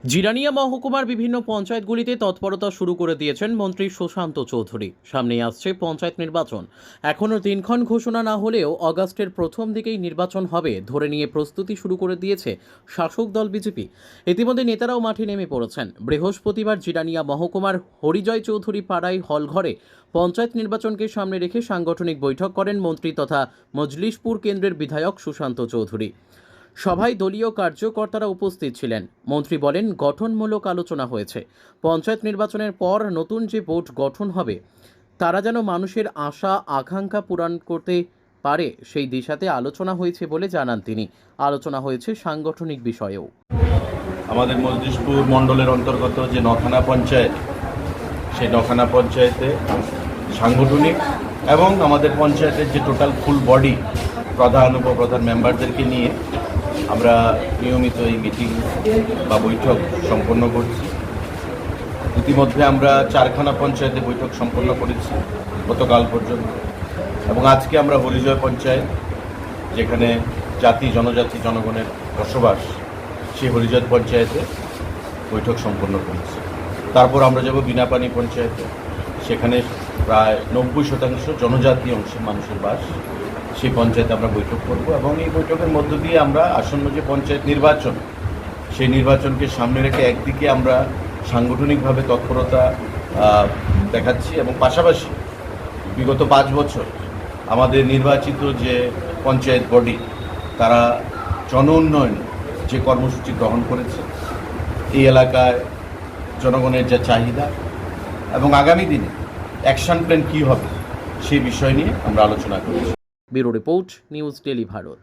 জিরানিয়া মহকুমার বিভিন্ন পঞ্চায়েতগুলিতে তৎপরতা শুরু করে দিয়েছেন মন্ত্রী সুশান্ত চৌধুরী। সামনেই আসছে পঞ্চায়েত নির্বাচন। এখনও দিনক্ষণ ঘোষণা না হলেও অগাস্টের প্রথম দিকেই নির্বাচন হবে ধরে নিয়ে প্রস্তুতি শুরু করে দিয়েছে শাসক দল বিজেপি। ইতিমধ্যে নেতারাও মাঠে নেমে পড়েছেন। বৃহস্পতিবার জিরানিয়া মহকুমার হরিজয় চৌধুরী পাড়ায় হলঘরে পঞ্চায়েত নির্বাচনকে সামনে রেখে সাংগঠনিক বৈঠক করেন মন্ত্রী তথা মজলিশপুর কেন্দ্রের বিধায়ক সুশান্ত চৌধুরী। সভায় দলীয় কার্যকর্তারা উপস্থিত ছিলেন। মন্ত্রী বলেন, গঠনমূলক আলোচনা হয়েছে। পঞ্চায়েত নির্বাচনের পর নতুন যে বোর্ড গঠন হবে তারা যেন মানুষের আশা আকাঙ্ক্ষা পূরণ করতে পারে সেই দিশাতে আলোচনা হয়েছে বলে জানান তিনি। আলোচনা হয়েছে সাংগঠনিক বিষয়েও। আমাদের মজলিশপুর মণ্ডলের অন্তর্গত যে নখানা পঞ্চায়েত, সেই নখানা পঞ্চায়েতে সাংগঠনিক এবং আমাদের পঞ্চায়েতের যে টোটাল ফুল বডি প্রধান উপপ্রধান মেম্বারদেরকে নিয়ে আমরা নিয়মিত এই মিটিং বা বৈঠক সম্পন্ন করছি। ইতিমধ্যে আমরা 4খানা পঞ্চায়েতে বৈঠক সম্পন্ন করেছি গতকাল পর্যন্ত, এবং আজকে আমরা হরিজয় পঞ্চায়েত, যেখানে জাতি জনজাতি জনগণের বসবাস, সেই হরিজয় পঞ্চায়েতে বৈঠক সম্পন্ন করেছি। তারপর আমরা যাব বিনাপানি পঞ্চায়েতে, সেখানে প্রায় 90% জনজাতি অংশের মানুষের বাস। সেই পঞ্চায়েতে আমরা বৈঠক করব এবং এই বৈঠকের মধ্য দিয়ে আমরা আসন্ন যে পঞ্চায়েত নির্বাচন, সেই নির্বাচনকে সামনে রেখে একদিকে আমরা সাংগঠনিকভাবে তৎপরতা দেখাচ্ছি এবং পাশাপাশি বিগত 5 বছর আমাদের নির্বাচিত যে পঞ্চায়েত বডি তারা জন উন্নয়ন যে কর্মসূচি গ্রহণ করেছে, এই এলাকায় জনগণের যা চাহিদা এবং আগামী দিনে অ্যাকশন প্ল্যান কী হবে সেই বিষয় নিয়ে আমরা আলোচনা করেছি। Bureau report, news daily Bharat.